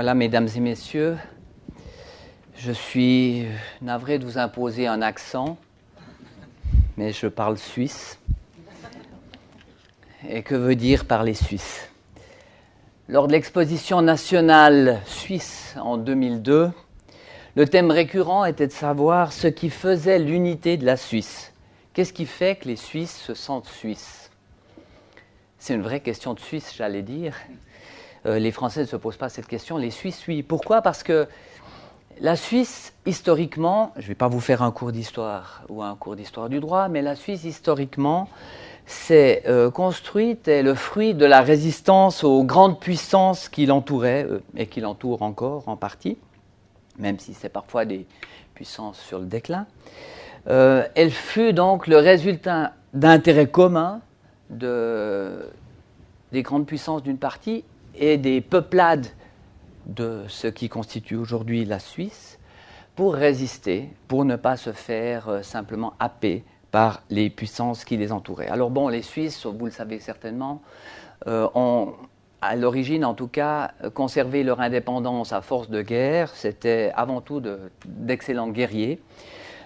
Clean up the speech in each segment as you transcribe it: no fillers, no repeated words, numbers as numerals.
Voilà, mesdames et messieurs, je suis navré de vous imposer un accent, mais je parle suisse. Et que veut dire parler suisse? Lors de l'exposition nationale suisse en 2002, le thème récurrent était de savoir ce qui faisait l'unité de la Suisse. Qu'est-ce qui fait que les Suisses se sentent suisses? C'est une vraie question de Suisse, j'allais dire. Les Français ne se posent pas cette question, les Suisses, oui. Pourquoi? Parce que la Suisse, historiquement, je ne vais pas vous faire un cours d'histoire ou un cours d'histoire du droit, mais la Suisse, historiquement, s'est construite, est le fruit de la résistance aux grandes puissances qui l'entouraient, et qui l'entourent encore en partie, même si c'est parfois des puissances sur le déclin. Elle fut donc le résultat d'intérêts communs des grandes puissances d'une partie et des peuplades de ce qui constitue aujourd'hui la Suisse pour résister, pour ne pas se faire simplement happer par les puissances qui les entouraient. Alors bon, les Suisses, vous le savez certainement, ont, à l'origine en tout cas, conservé leur indépendance à force de guerre. C'était avant tout d'excellents guerriers.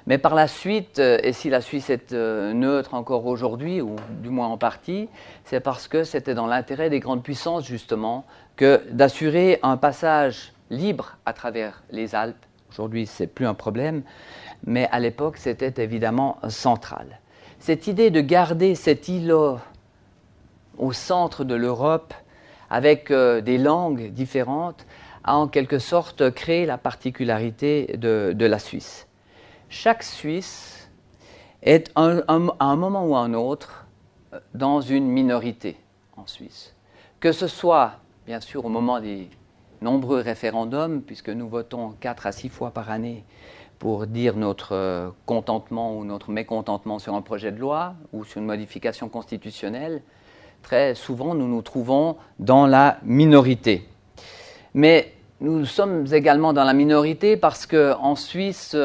Mais par la suite, et si la Suisse est neutre encore aujourd'hui, ou du moins en partie, c'est parce que c'était dans l'intérêt des grandes puissances, justement, que d'assurer un passage libre à travers les Alpes. Aujourd'hui, ce n'est plus un problème, mais à l'époque, c'était évidemment central. Cette idée de garder cet îlot au centre de l'Europe, avec des langues différentes, a en quelque sorte créé la particularité de la Suisse. Chaque Suisse est à un moment ou à un autre dans une minorité en Suisse. Que ce soit, bien sûr, au moment des nombreux référendums, puisque nous votons 4 à 6 fois par année pour dire notre contentement ou notre mécontentement sur un projet de loi ou sur une modification constitutionnelle, très souvent nous nous trouvons dans la minorité. Mais nous sommes également dans la minorité parce qu'en Suisse,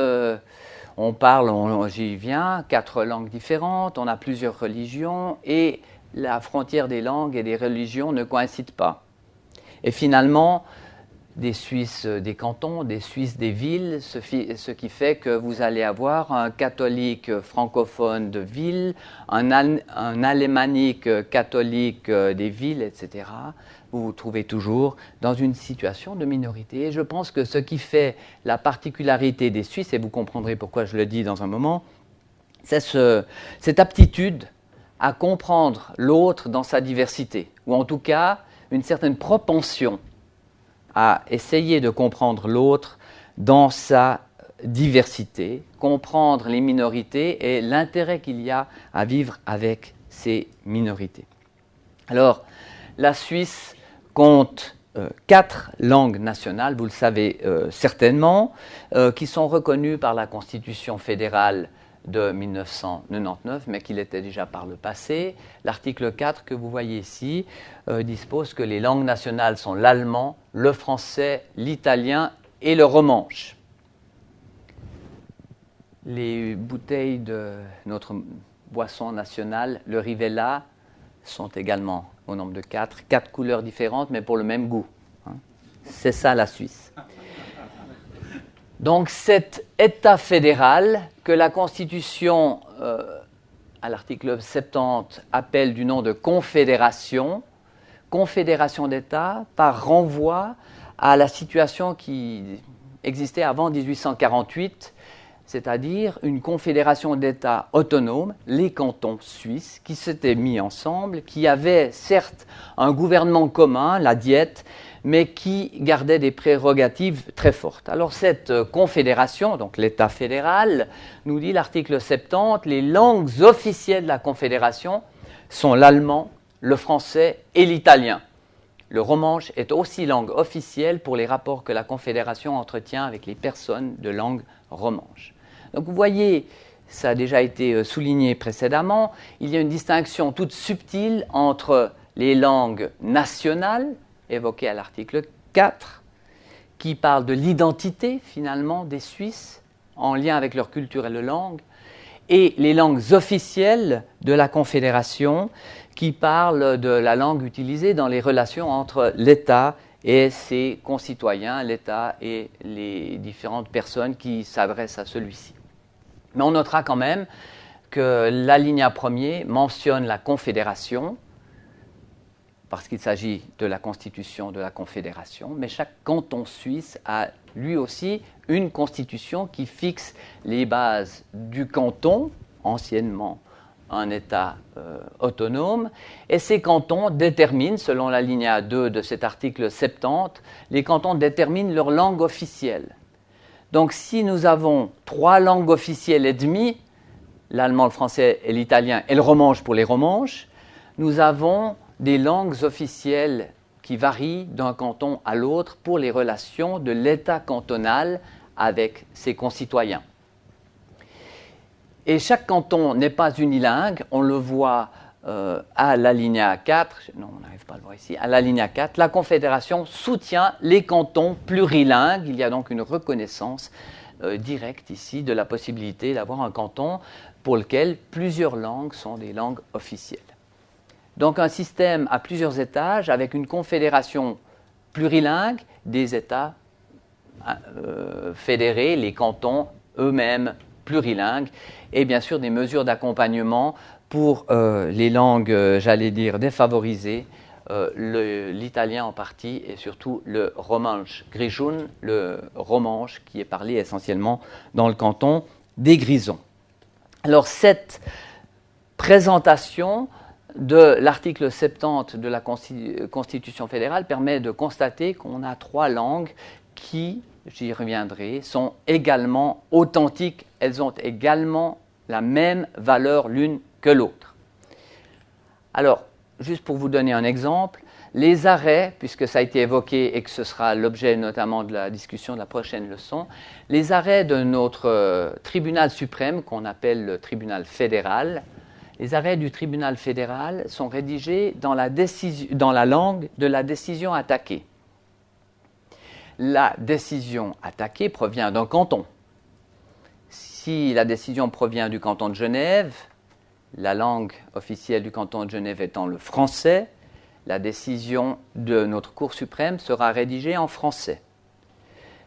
on parle, j'y viens, 4 langues différentes, on a plusieurs religions et la frontière des langues et des religions ne coïncide pas. Et finalement, des Suisses des cantons, des Suisses des villes, ce qui fait que vous allez avoir un catholique francophone de ville, un alémanique catholique des villes, etc. Vous vous trouvez toujours dans une situation de minorité. Et je pense que ce qui fait la particularité des Suisses, et vous comprendrez pourquoi je le dis dans un moment, c'est cette aptitude à comprendre l'autre dans sa diversité, ou en tout cas une certaine propension à essayer de comprendre l'autre dans sa diversité, comprendre les minorités et l'intérêt qu'il y a à vivre avec ces minorités. Alors, la Suisse compte 4 langues nationales, vous le savez certainement, qui sont reconnues par la Constitution fédérale de 1999, mais qu'il était déjà par le passé. L'article 4 que vous voyez ici dispose que les langues nationales sont l'allemand, le français, l'italien et le romanche. Les bouteilles de notre boisson nationale, le Rivella, sont également au nombre de 4 couleurs différentes, mais pour le même goût. C'est ça la Suisse. Donc cet État fédéral que la Constitution, à l'article 70, appelle du nom de confédération d'États, par renvoi à la situation qui existait avant 1848, c'est-à-dire une confédération d'États autonomes, les cantons suisses, qui s'étaient mis ensemble, qui avaient certes un gouvernement commun, la Diète, mais qui gardait des prérogatives très fortes. Alors cette confédération, donc l'État fédéral, nous dit l'article 70, les langues officielles de la confédération sont l'allemand, le français et l'italien. Le romanche est aussi langue officielle pour les rapports que la confédération entretient avec les personnes de langue romanche. Donc vous voyez, ça a déjà été souligné précédemment, il y a une distinction toute subtile entre les langues nationales, évoquées à l'article 4, qui parle de l'identité finalement des Suisses en lien avec leur culture et leur langue, et les langues officielles de la Confédération qui parlent de la langue utilisée dans les relations entre l'État et ses concitoyens, l'État et les différentes personnes qui s'adressent à celui-ci. Mais on notera quand même que l'alinéa premier mentionne la Confédération, parce qu'il s'agit de la constitution de la Confédération, mais chaque canton suisse a lui aussi une constitution qui fixe les bases du canton, anciennement un État autonome, et ces cantons déterminent, selon l'alinéa 2 de cet article 70, les cantons déterminent leur langue officielle. Donc si nous avons 3 langues officielles et demie, l'allemand, le français et l'italien, et le romanche pour les romanches, nous avons des langues officielles qui varient d'un canton à l'autre pour les relations de l'État cantonal avec ses concitoyens. Et chaque canton n'est pas unilingue, on le voit à l'alinéa 4, non, on n'arrive pas à le voir ici, à l'alinéa 4, la Confédération soutient les cantons plurilingues. Il y a donc une reconnaissance directe ici de la possibilité d'avoir un canton pour lequel plusieurs langues sont des langues officielles. Donc un système à plusieurs étages avec une confédération plurilingue, des États fédérés, les cantons eux-mêmes plurilingues, et bien sûr des mesures d'accompagnement pour les langues, j'allais dire, défavorisées, l'italien en partie et surtout le romanche grijoun, le romanche qui est parlé essentiellement dans le canton des Grisons. Alors cette présentation de l'article 70 de la Constitution fédérale permet de constater qu'on a 3 langues qui, j'y reviendrai, sont également authentiques. Elles ont également la même valeur l'une que l'autre. Alors, juste pour vous donner un exemple, les arrêts, puisque ça a été évoqué et que ce sera l'objet notamment de la discussion de la prochaine leçon, les arrêts de notre tribunal suprême, qu'on appelle le tribunal fédéral, les arrêts du tribunal fédéral sont rédigés dans la langue de la décision attaquée. La décision attaquée provient d'un canton. Si la décision provient du canton de Genève, la langue officielle du canton de Genève étant le français, la décision de notre Cour suprême sera rédigée en français.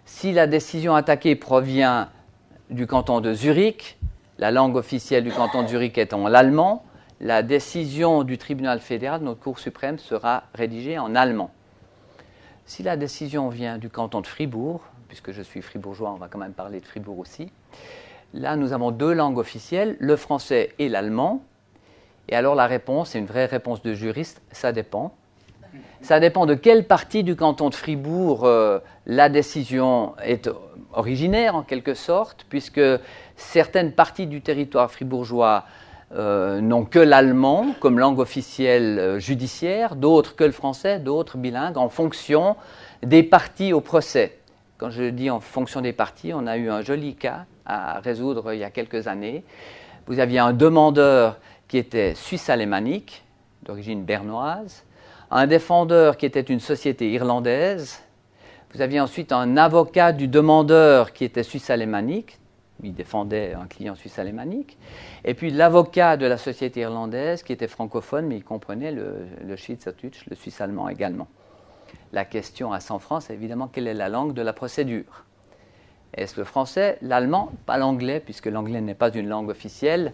Si la décision attaquée provient du canton de Zurich, la langue officielle du canton de Zurich étant l'allemand, la décision du tribunal fédéral de notre Cour suprême sera rédigée en allemand. Si la décision vient du canton de Fribourg, puisque je suis fribourgeois, on va quand même parler de Fribourg aussi, là nous avons 2 langues officielles, le français et l'allemand. Et alors la réponse, c'est une vraie réponse de juriste, ça dépend. Ça dépend de quelle partie du canton de Fribourg la décision est originaire en quelque sorte, puisque certaines parties du territoire fribourgeois n'ont que l'allemand comme langue officielle judiciaire, d'autres que le français, d'autres bilingues, en fonction des parties au procès. Quand je dis en fonction des parties, on a eu un joli cas à résoudre il y a quelques années. Vous aviez un demandeur qui était suisse-alémanique, d'origine bernoise, un défendeur qui était une société irlandaise. Vous aviez ensuite un avocat du demandeur qui était suisse-alémanique, il défendait un client suisse-alémanique, et puis l'avocat de la société irlandaise qui était francophone, mais il comprenait le Schweizerdeutsch, le suisse-allemand également. La question à 100 francs, c'est évidemment quelle est la langue de la procédure. Est-ce le français, l'allemand, pas l'anglais, puisque l'anglais n'est pas une langue officielle.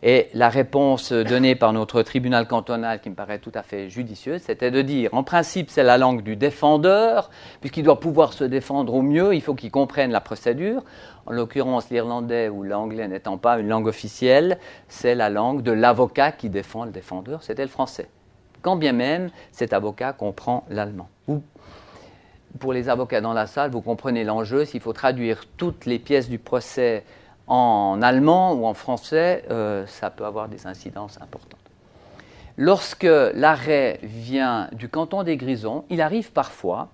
Et la réponse donnée par notre tribunal cantonal, qui me paraît tout à fait judicieuse, c'était de dire, en principe, c'est la langue du défendeur, puisqu'il doit pouvoir se défendre au mieux, il faut qu'il comprenne la procédure. En l'occurrence, l'irlandais ou l'anglais n'étant pas une langue officielle, c'est la langue de l'avocat qui défend le défendeur, c'était le français. Quand bien même, cet avocat comprend l'allemand. Pour les avocats dans la salle, vous comprenez l'enjeu. S'il faut traduire toutes les pièces du procès en allemand ou en français, ça peut avoir des incidences importantes. Lorsque l'arrêt vient du canton des Grisons, il arrive parfois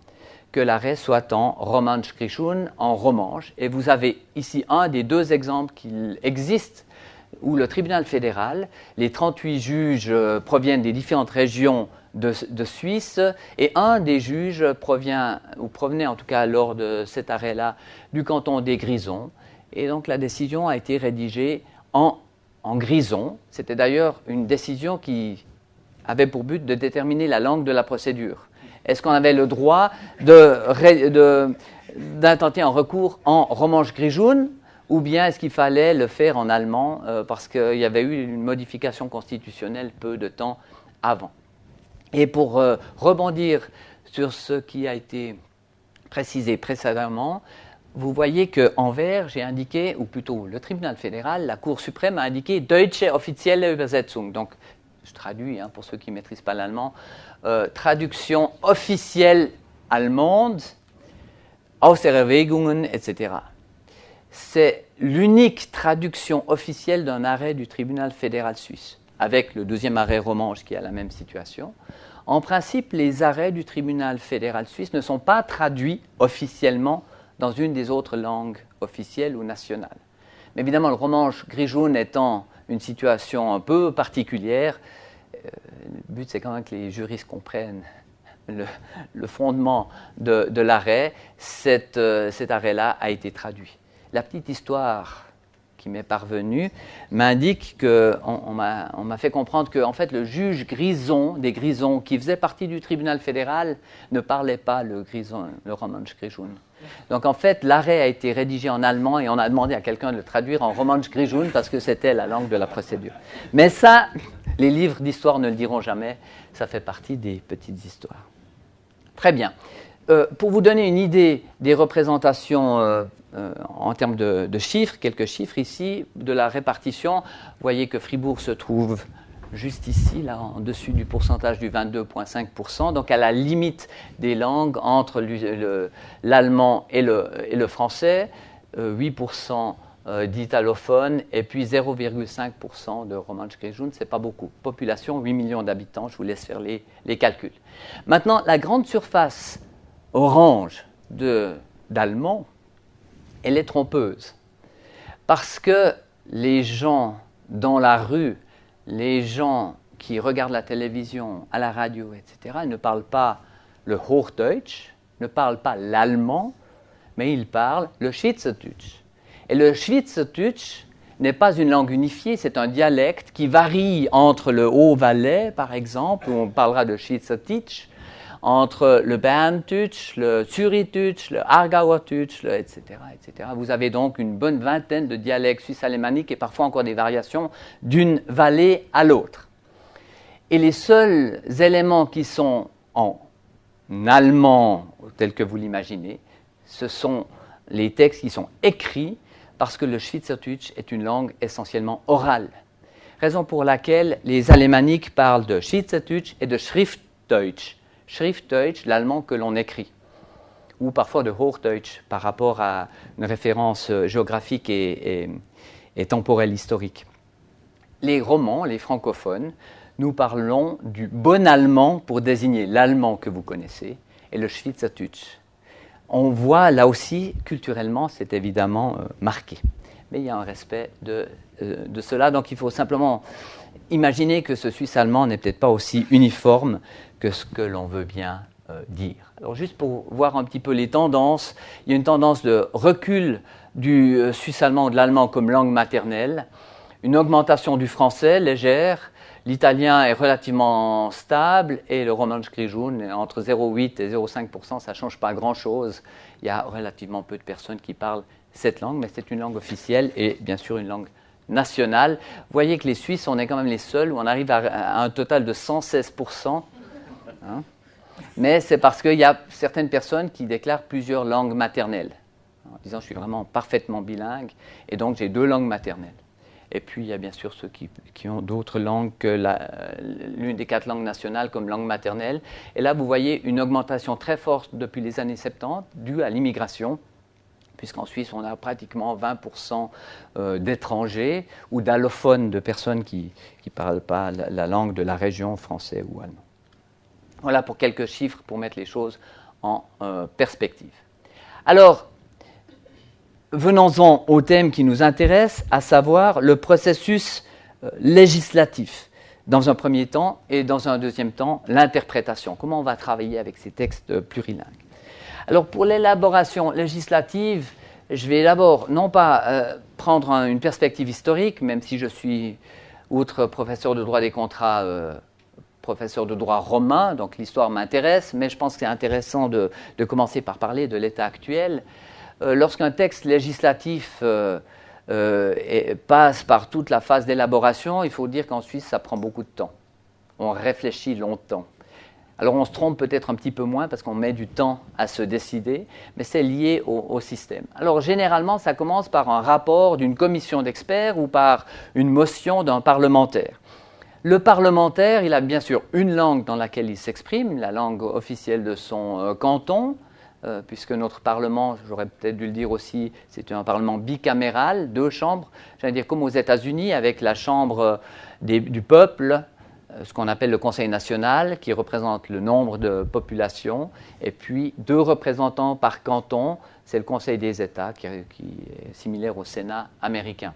que l'arrêt soit en romanche grijoun, en romanche. Et vous avez ici un des 2 exemples qui existent où le tribunal fédéral, les 38 juges proviennent des différentes régions de Suisse, et un des juges provenait en tout cas lors de cet arrêt-là du canton des Grisons, et donc la décision a été rédigée en grison. C'était d'ailleurs une décision qui avait pour but de déterminer la langue de la procédure. Est-ce qu'on avait le droit d'intenter un recours en romanche grijoun, ou bien est-ce qu'il fallait le faire en allemand parce qu'il y avait eu une modification constitutionnelle peu de temps avant. Et pour rebondir sur ce qui a été précisé précédemment, vous voyez qu'en vert, j'ai indiqué, ou plutôt le tribunal fédéral, la Cour suprême a indiqué Deutsche offizielle Übersetzung. Donc, je traduis pour ceux qui ne maîtrisent pas l'allemand, traduction officielle allemande, aus der Erwägungen, etc. C'est l'unique traduction officielle d'un arrêt du tribunal fédéral suisse, avec le deuxième arrêt romanche qui a la même situation. En principe, les arrêts du tribunal fédéral suisse ne sont pas traduits officiellement dans une des autres langues officielles ou nationales. Mais évidemment, le romanche grijoun étant une situation un peu particulière, le but c'est quand même que les juristes comprennent le fondement de l'arrêt. Cet arrêt-là a été traduit. La petite histoire qui m'est parvenue m'indique qu'on m'a fait comprendre que en fait, le juge Grison, des Grisons, qui faisait partie du tribunal fédéral, ne parlait pas le romanche grijoun. Donc en fait, l'arrêt a été rédigé en allemand et on a demandé à quelqu'un de le traduire en romanche grijoun parce que c'était la langue de la procédure. Mais ça, les livres d'histoire ne le diront jamais, ça fait partie des petites histoires. Très bien. Pour vous donner une idée des représentations en termes de chiffres, quelques chiffres ici, de la répartition, vous voyez que Fribourg se trouve juste ici, là, en dessus du pourcentage du 22,5%, donc à la limite des langues entre l'allemand et le français, 8% d'italophones et puis 0,5% de romanche grijoun, ce n'est pas beaucoup. Population, 8 millions d'habitants, je vous laisse faire les calculs. Maintenant, la grande surface orange d'allemand, elle est trompeuse. Parce que les gens dans la rue, les gens qui regardent la télévision, à la radio, etc., ils ne parlent pas le Hochdeutsch, ne parlent pas l'allemand, mais ils parlent le Schweizerdeutsch. Et le Schweizerdeutsch n'est pas une langue unifiée, c'est un dialecte qui varie entre le Haut-Valais, par exemple, où on parlera de Schweizerdeutsch, entre le Berndeutsch, le Zürichdeutsch, le Aargauerdeutsch, etc., etc. Vous avez donc une bonne vingtaine de dialectes suisse-alémaniques et parfois encore des variations d'une vallée à l'autre. Et les seuls éléments qui sont en allemand, tel que vous l'imaginez, ce sont les textes qui sont écrits parce que le Schweizerdeutsch est une langue essentiellement orale. Raison pour laquelle les alémaniques parlent de Schweizerdeutsch et de Schriftdeutsch. Schriftdeutsch, l'allemand que l'on écrit, ou parfois de Hochdeutsch par rapport à une référence géographique et temporelle historique. Les romans, les francophones, nous parlons du bon allemand pour désigner l'allemand que vous connaissez et le Schweizerdeutsch. On voit là aussi, culturellement, c'est évidemment marqué. Mais il y a un respect de cela, donc il faut simplement imaginer que ce suisse allemand n'est peut-être pas aussi uniforme que ce que l'on veut bien dire. Alors juste pour voir un petit peu les tendances, il y a une tendance de recul du suisse allemand ou de l'allemand comme langue maternelle, une augmentation du français légère, l'italien est relativement stable et le romanche grijoun entre 0,8 et 0,5%, ça ne change pas grand-chose. Il y a relativement peu de personnes qui parlent cette langue, mais c'est une langue officielle et bien sûr une langue nationale. Vous voyez que les Suisses, on est quand même les seuls où on arrive à un total de 116%. Hein? Mais c'est parce qu'il y a certaines personnes qui déclarent plusieurs langues maternelles, en disant je suis vraiment parfaitement bilingue et donc j'ai 2 langues maternelles. Et puis il y a bien sûr ceux qui ont d'autres langues que l'une des 4 langues nationales comme langue maternelle. Et là vous voyez une augmentation très forte depuis les années 70 due à l'immigration, puisqu'en Suisse on a pratiquement 20% d'étrangers ou d'allophones, de personnes qui ne parlent pas la langue de la région, français ou allemand. Voilà pour quelques chiffres pour mettre les choses en perspective. Alors, venons-en au thème qui nous intéresse, à savoir le processus législatif, dans un premier temps, et dans un deuxième temps, l'interprétation. Comment on va travailler avec ces textes plurilingues. Alors, pour l'élaboration législative, je vais d'abord, non pas prendre une perspective historique, même si je suis, outre professeur de droit des contrats, professeur de droit romain, donc l'histoire m'intéresse, mais je pense que c'est intéressant de commencer par parler de l'état actuel. Lorsqu'un texte législatif passe par toute la phase d'élaboration, il faut dire qu'en Suisse, ça prend beaucoup de temps. On réfléchit longtemps. Alors on se trompe peut-être un petit peu moins parce qu'on met du temps à se décider, mais c'est lié au système. Alors généralement, ça commence par un rapport d'une commission d'experts ou par une motion d'un parlementaire. Le parlementaire, il a bien sûr une langue dans laquelle il s'exprime, la langue officielle de son canton, puisque notre Parlement, j'aurais peut-être dû le dire aussi, c'est un Parlement bicaméral, 2 chambres, j'allais dire comme aux États-Unis, avec la Chambre du peuple, ce qu'on appelle le Conseil national, qui représente le nombre de populations, et puis 2 représentants par canton, c'est le Conseil des États, qui est similaire au Sénat américain.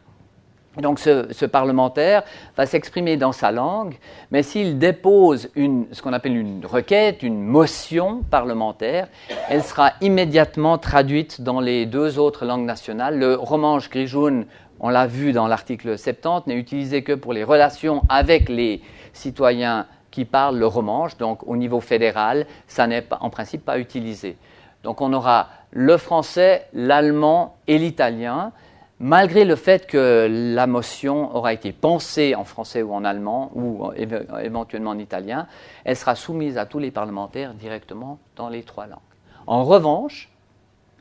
Donc ce parlementaire va s'exprimer dans sa langue, mais s'il dépose ce qu'on appelle une requête, une motion parlementaire, elle sera immédiatement traduite dans les 2 autres langues nationales. Le romanche gris-jaune, on l'a vu dans l'article 70, n'est utilisé que pour les relations avec les citoyens qui parlent le romanche, donc au niveau fédéral, ça n'est en principe pas utilisé. Donc on aura le français, l'allemand et l'italien. Malgré le fait que la motion aura été pensée en français ou en allemand, ou éventuellement en italien, elle sera soumise à tous les parlementaires directement dans les 3 langues. En revanche,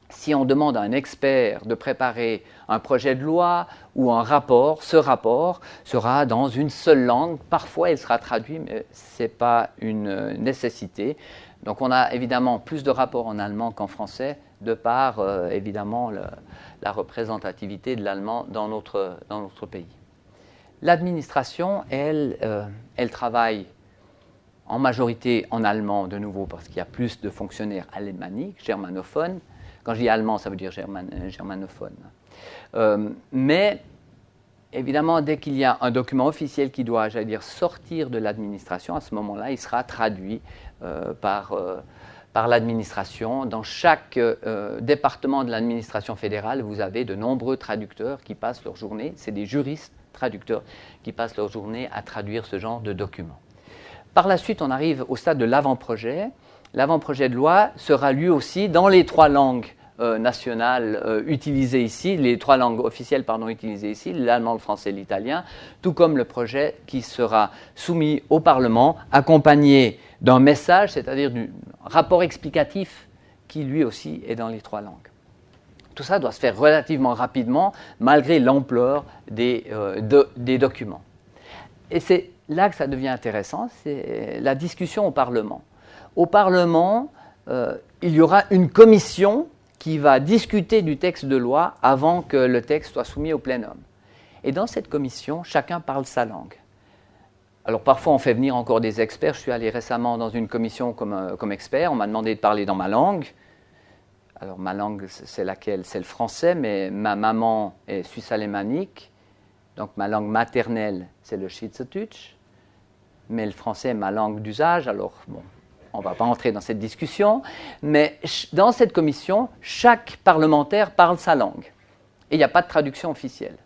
si on demande à un expert de préparer un projet de loi ou un rapport, ce rapport sera dans une seule langue. Parfois, il sera traduit, mais ce n'est pas une nécessité. Donc on a évidemment plus de rapports en allemand qu'en français, de par évidemment la représentativité de l'allemand dans notre pays. L'administration, elle travaille en majorité en allemand de nouveau parce qu'il y a plus de fonctionnaires alémaniques, germanophones. Quand je dis allemand, ça veut dire germanophone. Mais évidemment, dès qu'il y a un document officiel qui doit, j'allais dire, sortir de l'administration, à ce moment-là, il sera traduit par l'administration. Dans chaque département de l'administration fédérale, vous avez de nombreux traducteurs qui passent leur journée, c'est des juristes traducteurs qui passent leur journée à traduire ce genre de documents. Par la suite, on arrive au stade de l'avant-projet. L'avant-projet de loi sera lui aussi dans les 3 langues nationales utilisées ici, les 3 langues officielles utilisées ici, l'allemand, le français et l'italien, tout comme le projet qui sera soumis au Parlement, accompagné d'un message, c'est-à-dire d'un rapport explicatif qui lui aussi est dans les 3 langues. Tout ça doit se faire relativement rapidement, malgré l'ampleur des documents. Et c'est là que ça devient intéressant, c'est la discussion au Parlement. Au Parlement, il y aura une commission qui va discuter du texte de loi avant que le texte soit soumis au plénum. Et dans cette commission, chacun parle sa langue. Alors parfois, on fait venir encore des experts. Je suis allé récemment dans une commission comme expert. On m'a demandé de parler dans ma langue. Alors ma langue, c'est laquelle? C'est le français, mais ma maman est suisse-alémanique. Donc ma langue maternelle, c'est le Schweizerdeutsch. Mais le français est ma langue d'usage. Alors bon, on ne va pas entrer dans cette discussion. Mais dans cette commission, chaque parlementaire parle sa langue. Et il n'y a pas de traduction officielle.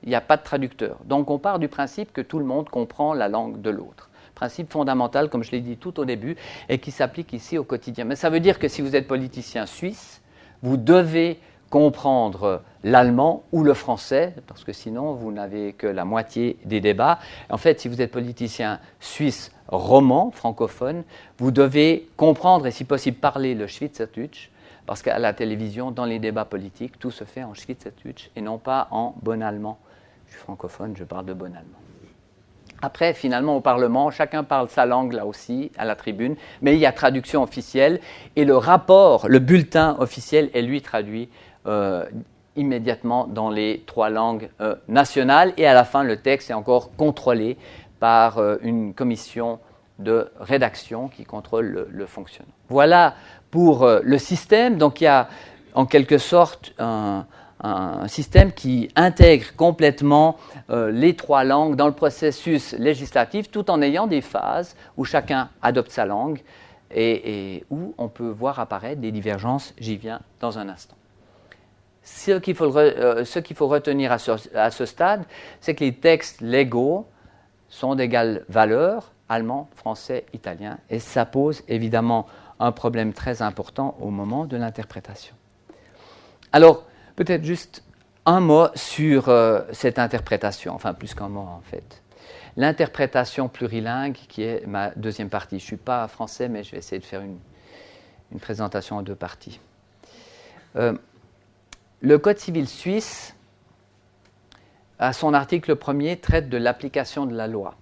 Il n'y a pas de traducteur. Donc on part du principe que tout le monde comprend la langue de l'autre. Principe fondamental, comme je l'ai dit tout au début, et qui s'applique ici au quotidien. Mais ça veut dire que si vous êtes politicien suisse, vous devez comprendre l'allemand ou le français, parce que sinon vous n'avez que la moitié des débats. En fait, si vous êtes politicien suisse roman, francophone, vous devez comprendre et si possible parler le Schweizerdeutsch, parce qu'à la télévision, dans les débats politiques, tout se fait en Schweizerdeutsch et non pas en bon allemand. Je suis francophone, je parle de bon allemand. Après, finalement, au Parlement, chacun parle sa langue, là aussi, à la tribune, mais il y a traduction officielle, et le rapport, le bulletin officiel est, lui, traduit immédiatement dans les 3 langues nationales, et à la fin, le texte est encore contrôlé par une commission de rédaction qui contrôle le fonctionnement. Voilà pour le système. Donc, il y a en quelque sorte un système qui intègre complètement les 3 langues dans le processus législatif, tout en ayant des phases où chacun adopte sa langue et où on peut voir apparaître des divergences. J'y viens dans un instant. Ce qu'il faut retenir à ce stade, c'est que les textes légaux sont d'égale valeur allemand, français, italien. Et ça pose évidemment un problème très important au moment de l'interprétation. Alors, peut-être juste un mot sur cette interprétation, enfin plus qu'un mot en fait. L'interprétation plurilingue, qui est ma deuxième partie. Je ne suis pas français, mais je vais essayer de faire une présentation en deux parties. Le Code civil suisse, à son article 1er, traite de l'application de la loi.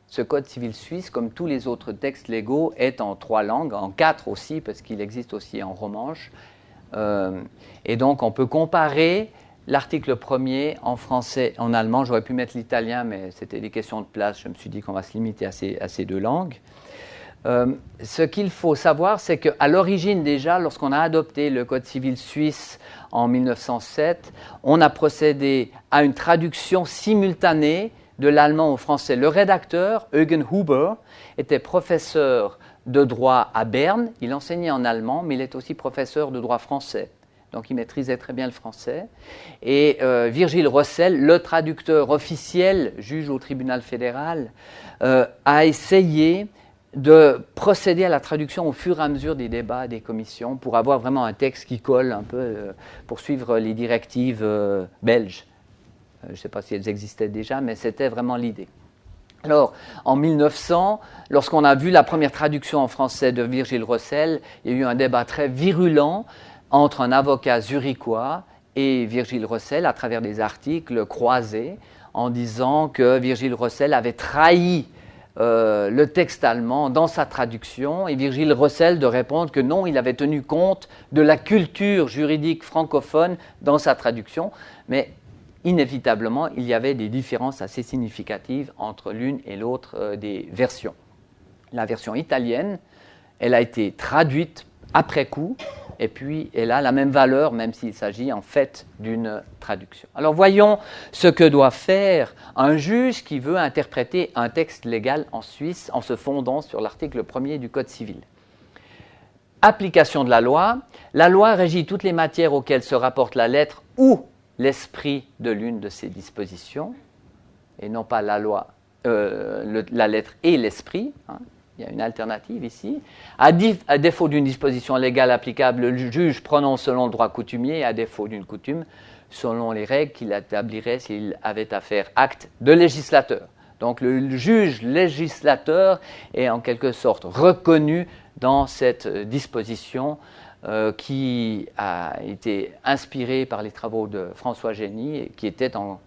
Ce Code civil suisse, comme tous les autres textes légaux, est en 3 langues, en 4 aussi, parce qu'il existe aussi en romanche. Et donc, on peut comparer l'article 1er en français, en allemand. J'aurais pu mettre l'italien, mais c'était des questions de place. Je me suis dit qu'on va se limiter à ces 2 langues. Ce qu'il faut savoir, c'est qu'à l'origine déjà, lorsqu'on a adopté le Code civil suisse en 1907, on a procédé à une traduction simultanée de l'allemand au français. Le rédacteur, Eugen Huber, était professeur de droit à Berne. Il enseignait en allemand, mais il est aussi professeur de droit français. Donc il maîtrisait très bien le français. Et Virgile Rossel, le traducteur officiel, juge au tribunal fédéral, a essayé de procéder à la traduction au fur et à mesure des débats des commissions pour avoir vraiment un texte qui colle un peu, pour suivre les directives belges. Je ne sais pas si elles existaient déjà, mais c'était vraiment l'idée. Alors, en 1900, lorsqu'on a vu la première traduction en français de Virgile Rossel, il y a eu un débat très virulent entre un avocat zurichois et Virgile Rossel à travers des articles croisés en disant que Virgile Rossel avait trahi le texte allemand dans sa traduction et Virgile Rossel de répondre que non, il avait tenu compte de la culture juridique francophone dans sa traduction, mais inévitablement, il y avait des différences assez significatives entre l'une et l'autre des versions. La version italienne, elle a été traduite après coup, et puis elle a la même valeur, même s'il s'agit en fait d'une traduction. Alors voyons ce que doit faire un juge qui veut interpréter un texte légal en Suisse en se fondant sur l'article 1er du Code civil. Application de la loi régit toutes les matières auxquelles se rapporte la lettre ou l'esprit de l'une de ces dispositions, et non pas la loi, la lettre et l'esprit. Il y a une alternative ici. À défaut d'une disposition légale applicable, le juge prononce selon le droit coutumier et à défaut d'une coutume, selon les règles qu'il établirait s'il avait à faire acte de législateur. Donc le juge législateur est en quelque sorte reconnu dans cette disposition qui a été inspirée par les travaux de François Génie et qui était en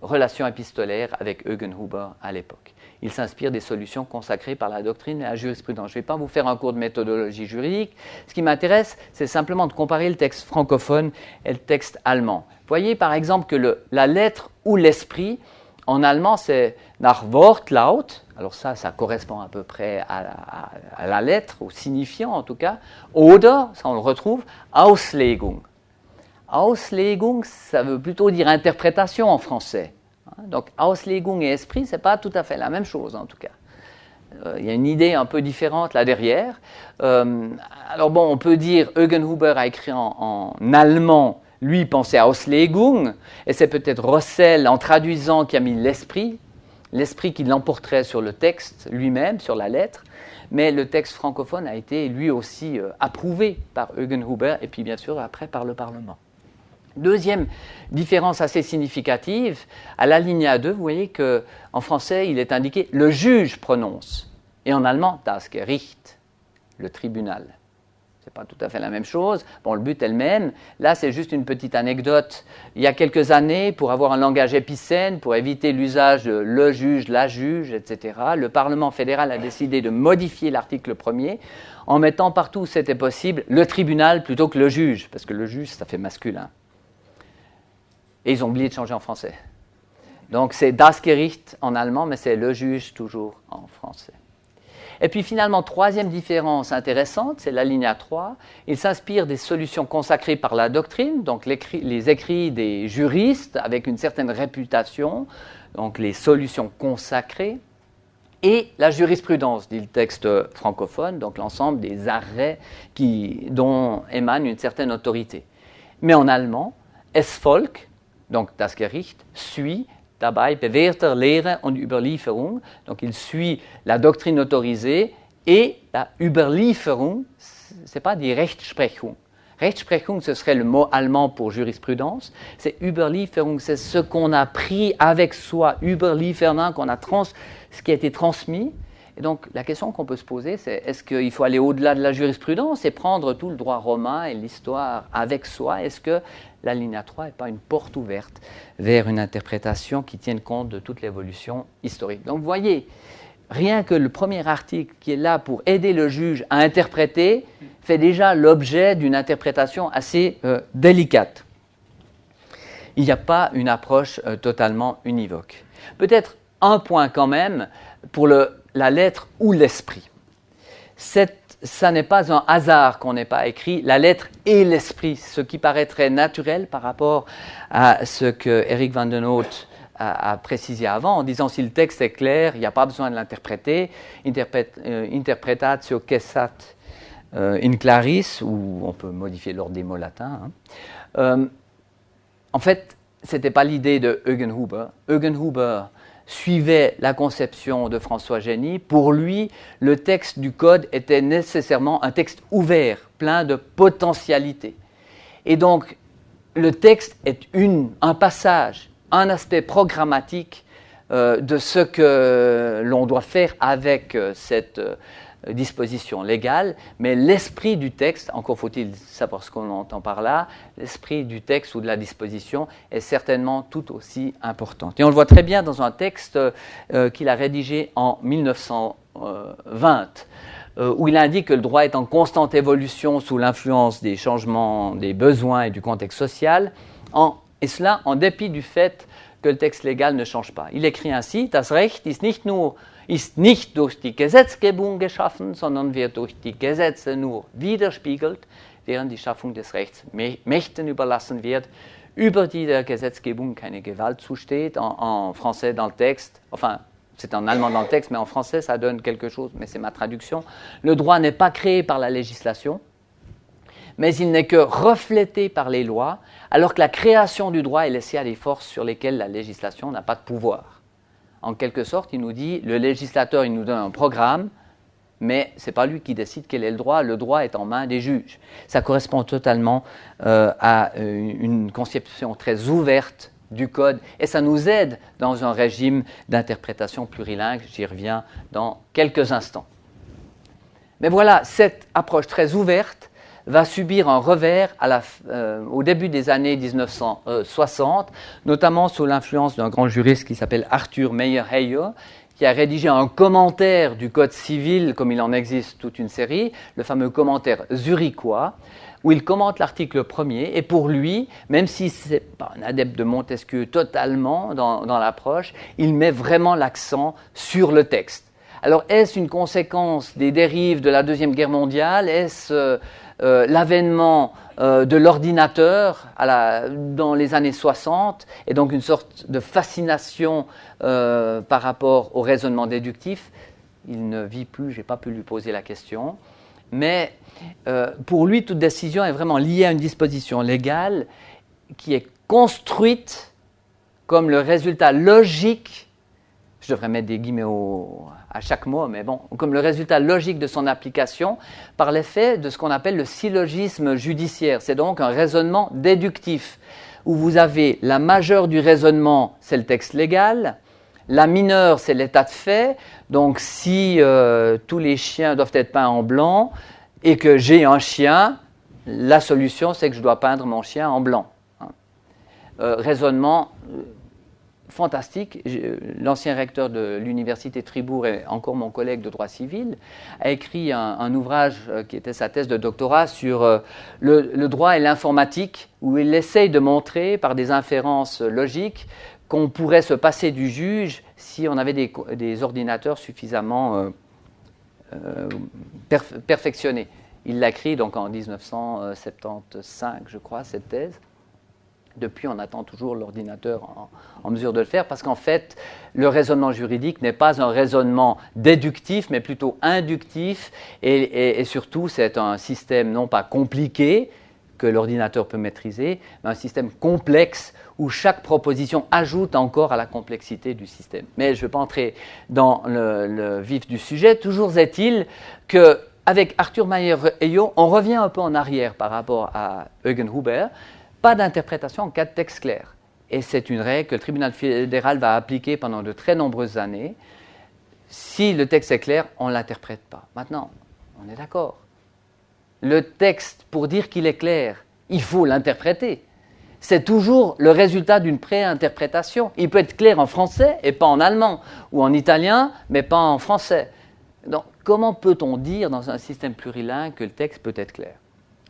relation épistolaire avec Eugen Huber à l'époque. Il s'inspire des solutions consacrées par la doctrine et la jurisprudence. Je ne vais pas vous faire un cours de méthodologie juridique. Ce qui m'intéresse, c'est simplement de comparer le texte francophone et le texte allemand. Vous voyez par exemple que la lettre ou l'esprit, en allemand, c'est nach Wortlaut. Alors ça correspond à peu près à la lettre, au signifiant en tout cas. Oder, ça on le retrouve, Auslegung. Auslegung, ça veut plutôt dire interprétation en français. Donc Auslegung et esprit, ce n'est pas tout à fait la même chose en tout cas. Il y a une idée un peu différente là derrière. Alors bon, on peut dire, Eugen Huber a écrit en allemand, lui pensait à Auslegung, et c'est peut-être Rossel en traduisant qui a mis l'esprit qui l'emporterait sur le texte lui-même, sur la lettre, mais le texte francophone a été lui aussi approuvé par Eugen Huber et puis bien sûr après par le Parlement. Deuxième différence assez significative, à l'alinéa 2, vous voyez qu'en français, il est indiqué « le juge prononce » et en allemand « das Gericht », le tribunal. Ce n'est pas tout à fait la même chose. Bon, le but est le même. Là, c'est juste une petite anecdote. Il y a quelques années, pour avoir un langage épicène, pour éviter l'usage de le juge, la juge, etc., le Parlement fédéral a décidé de modifier l'article 1er en mettant partout où c'était possible le tribunal plutôt que le juge, parce que le juge, ça fait masculin. Et ils ont oublié de changer en français. Donc c'est das Gericht en allemand, mais c'est le juge toujours en français. Et puis finalement, troisième différence intéressante, c'est l'alinéa 3. Il s'inspire des solutions consacrées par la doctrine, donc les écrits des juristes avec une certaine réputation, donc les solutions consacrées, et la jurisprudence, dit le texte francophone, donc l'ensemble des arrêts dont émane une certaine autorité. Mais en allemand, es Volk, donc das Gericht, suit dabei bewährter Lehre und Überlieferung. Donc il suit la doctrine autorisée et la Überlieferung, ce n'est pas die Rechtsprechung. Rechtsprechung, ce serait le mot allemand pour jurisprudence. C'est Überlieferung, c'est ce qu'on a pris avec soi, Überliefern, ce qui a été transmis. Et donc la question qu'on peut se poser, c'est est-ce qu'il faut aller au-delà de la jurisprudence et prendre tout le droit romain et l'histoire avec soi? Est-ce que l'alinéa 3 n'est pas une porte ouverte vers une interprétation qui tienne compte de toute l'évolution historique? Donc vous voyez, rien que le premier article qui est là pour aider le juge à interpréter fait déjà l'objet d'une interprétation assez délicate. Il n'y a pas une approche totalement univoque. Peut-être un point quand même pour la lettre ou l'esprit. Ça n'est pas un hasard qu'on n'ait pas écrit la lettre et l'esprit, ce qui paraîtrait naturel par rapport à ce que Eric van den Noot a précisé avant, en disant si le texte est clair, il n'y a pas besoin de l'interpréter. Interpretatio cessat in claris, ou on peut modifier l'ordre des mots latins. En fait, ce n'était pas l'idée de Eugen Huber. Eugen Huber suivait la conception de François Génie. Pour lui, le texte du Code était nécessairement un texte ouvert, plein de potentialités. Et donc, le texte est un passage, un aspect programmatique de ce que l'on doit faire avec cette disposition légale, mais l'esprit du texte, encore faut-il savoir ce qu'on entend par là, l'esprit du texte ou de la disposition est certainement tout aussi important. Et on le voit très bien dans un texte qu'il a rédigé en 1920, où il indique que le droit est en constante évolution sous l'influence des changements, des besoins et du contexte social, et cela en dépit du fait que le texte légal ne change pas. Il écrit ainsi: Das Recht ist nicht durch die Gesetzgebung geschaffen, sondern wird durch die Gesetze nur widerspiegelt, während die Schaffung des Rechts Mächten überlassen wird, über die der Gesetzgebung keine Gewalt zusteht. En français dans le texte, enfin c'est en allemand dans le texte, mais en français ça donne quelque chose, mais c'est ma traduction. Le droit n'est pas créé par la législation, mais il n'est que reflété par les lois, alors que la création du droit est laissée à des forces sur lesquelles la législation n'a pas de pouvoir. En quelque sorte, il nous dit, le législateur, il nous donne un programme, mais ce n'est pas lui qui décide quel est le droit est en main des juges. Ça correspond totalement à une conception très ouverte du Code, et ça nous aide dans un régime d'interprétation plurilingue, j'y reviens dans quelques instants. Mais voilà, cette approche très ouverte va subir un revers au début des années 1960, notamment sous l'influence d'un grand juriste qui s'appelle Arthur Meyer-Heyer, qui a rédigé un commentaire du Code civil, comme il en existe toute une série, le fameux commentaire zurichois, où il commente l'article 1er, et pour lui, même si ce n'est pas un adepte de Montesquieu totalement dans l'approche, il met vraiment l'accent sur le texte. Alors, est-ce une conséquence des dérives de la Deuxième Guerre mondiale? Est-ce l'avènement de l'ordinateur dans les années 60, et donc une sorte de fascination par rapport au raisonnement déductif? Il ne vit plus, je n'ai pas pu lui poser la question, mais pour lui, toute décision est vraiment liée à une disposition légale qui est construite comme le résultat logique, je devrais mettre des guillemets à chaque mot, mais bon, comme le résultat logique de son application par l'effet de ce qu'on appelle le syllogisme judiciaire. C'est donc un raisonnement déductif, où vous avez la majeure du raisonnement, c'est le texte légal, la mineure, c'est l'état de fait. Donc si tous les chiens doivent être peints en blanc et que j'ai un chien, la solution, c'est que je dois peindre mon chien en blanc. Raisonnement fantastique. L'ancien recteur de l'université de Fribourg et encore mon collègue de droit civil a écrit un ouvrage qui était sa thèse de doctorat sur le droit et l'informatique, où il essaye de montrer par des inférences logiques qu'on pourrait se passer du juge si on avait des ordinateurs suffisamment perfectionnés. Il l'a écrit donc en 1975, je crois, cette thèse. Depuis, on attend toujours l'ordinateur en mesure de le faire, parce qu'en fait, le raisonnement juridique n'est pas un raisonnement déductif, mais plutôt inductif, et surtout, c'est un système non pas compliqué, que l'ordinateur peut maîtriser, mais un système complexe où chaque proposition ajoute encore à la complexité du système. Mais je ne vais pas entrer dans le vif du sujet. Toujours est-il qu'avec Arthur Meyer-Eyo, on revient un peu en arrière par rapport à Eugen Huber, pas d'interprétation en cas de texte clair. Et c'est une règle que le tribunal fédéral va appliquer pendant de très nombreuses années. Si le texte est clair, on ne l'interprète pas. Maintenant, on est d'accord. Le texte, pour dire qu'il est clair, il faut l'interpréter. C'est toujours le résultat d'une pré-interprétation. Il peut être clair en français et pas en allemand, ou en italien, mais pas en français. Donc, comment peut-on dire dans un système plurilingue que le texte peut être clair ?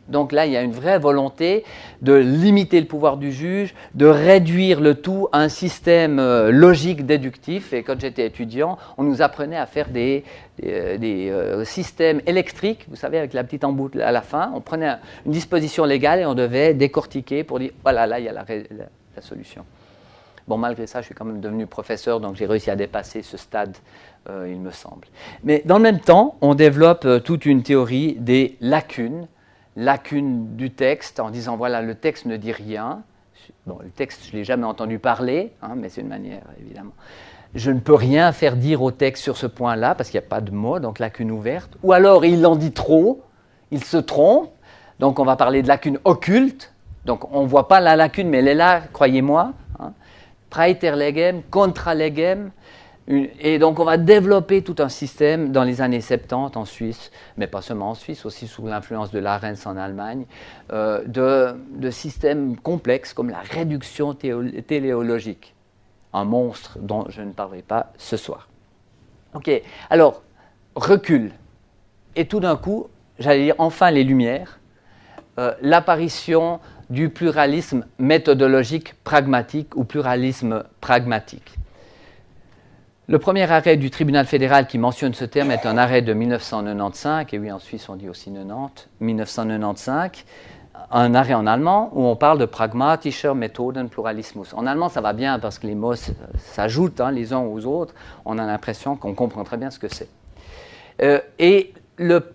Donc là, il y a une vraie volonté de limiter le pouvoir du juge, de réduire le tout à un système logique déductif. Et quand j'étais étudiant, on nous apprenait à faire des systèmes électriques, vous savez, avec la petite embout à la fin. On prenait une disposition légale et on devait décortiquer pour dire, voilà, là, il y a la solution. Bon, malgré ça, je suis quand même devenu professeur, donc j'ai réussi à dépasser ce stade, il me semble. Mais dans le même temps, on développe toute une théorie des lacunes du texte, en disant, voilà, le texte ne dit rien. Bon, le texte, je ne l'ai jamais entendu parler, mais c'est une manière, évidemment. Je ne peux rien faire dire au texte sur ce point-là, parce qu'il n'y a pas de mot, donc lacune ouverte. Ou alors, il en dit trop, il se trompe, donc on va parler de lacune occulte. Donc, on ne voit pas la lacune, mais elle est là, croyez-moi. Praeterlegem, contralegem. Et donc, on va développer tout un système dans les années 70 en Suisse, mais pas seulement en Suisse, aussi sous l'influence de l'Arens en Allemagne, de systèmes complexes comme la réduction téléologique, un monstre dont je ne parlerai pas ce soir. Ok, alors, recul. Et tout d'un coup, j'allais dire enfin les Lumières, l'apparition du pluralisme méthodologique pragmatique ou pluralisme pragmatique. Le premier arrêt du tribunal fédéral qui mentionne ce terme est un arrêt de 1995, et oui, en Suisse on dit aussi 1995, un arrêt en allemand où on parle de pragmatischer Methodenpluralismus. En allemand, ça va bien parce que les mots s'ajoutent les uns aux autres, on a l'impression qu'on comprend très bien ce que c'est. Et le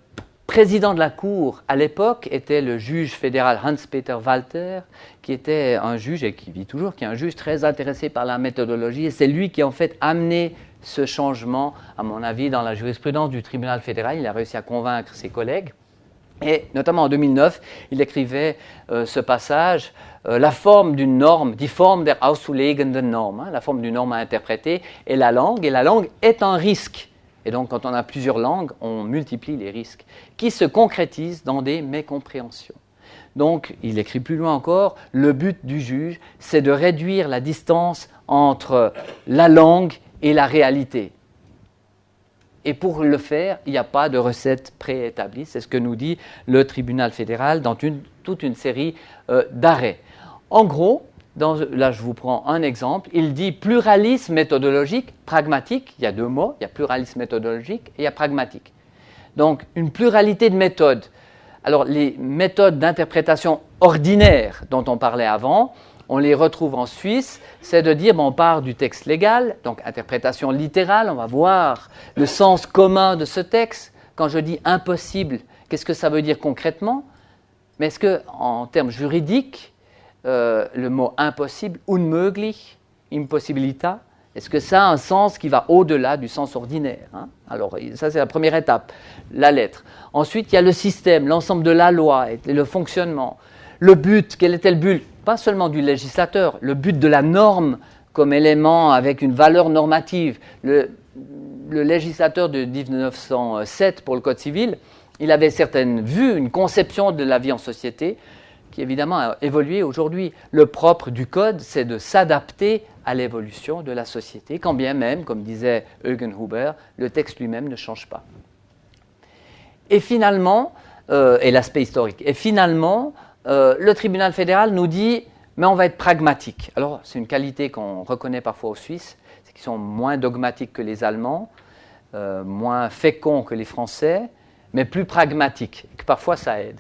président de la Cour, à l'époque, était le juge fédéral Hans-Peter Walter, qui était un juge, et qui vit toujours, qui est un juge très intéressé par la méthodologie. Et c'est lui qui a en fait amené ce changement, à mon avis, dans la jurisprudence du tribunal fédéral. Il a réussi à convaincre ses collègues. Et notamment en 2009, il écrivait ce passage, la forme d'une norme, die Form der auszulegenden Norm, la forme d'une norme à interpréter, et la langue est un risque. Et donc, quand on a plusieurs langues, on multiplie les risques, qui se concrétisent dans des mécompréhensions. Donc, il écrit plus loin encore, le but du juge, c'est de réduire la distance entre la langue et la réalité. Et pour le faire, il n'y a pas de recette préétablie. C'est ce que nous dit le tribunal fédéral dans toute une série d'arrêts. En gros, là je vous prends un exemple, il dit pluralisme méthodologique, pragmatique, il y a deux mots, il y a pluralisme méthodologique et il y a pragmatique. Donc une pluralité de méthodes. Alors les méthodes d'interprétation ordinaires dont on parlait avant, on les retrouve en Suisse, c'est de dire, on part du texte légal, donc interprétation littérale, on va voir le sens commun de ce texte. Quand je dis impossible, qu'est-ce que ça veut dire concrètement? Mais est-ce qu'en termes juridiques, le mot impossible, unmöglich, impossibilita, est-ce que ça a un sens qui va au-delà du sens ordinaire? Alors, ça c'est la première étape, la lettre. Ensuite, il y a le système, l'ensemble de la loi, et le fonctionnement. Le but, quel était le but? Pas seulement du législateur, le but de la norme comme élément avec une valeur normative. Le législateur de 1907 pour le Code civil, il avait certaines vues, une conception de la vie en société qui évidemment a évolué aujourd'hui. Le propre du Code, c'est de s'adapter à l'évolution de la société, quand bien même, comme disait Eugen Huber, le texte lui-même ne change pas. Et finalement, et l'aspect historique, et finalement, le tribunal fédéral nous dit, mais on va être pragmatique. Alors, c'est une qualité qu'on reconnaît parfois aux Suisses, c'est qu'ils sont moins dogmatiques que les Allemands, moins féconds que les Français, mais plus pragmatiques, et que parfois ça aide.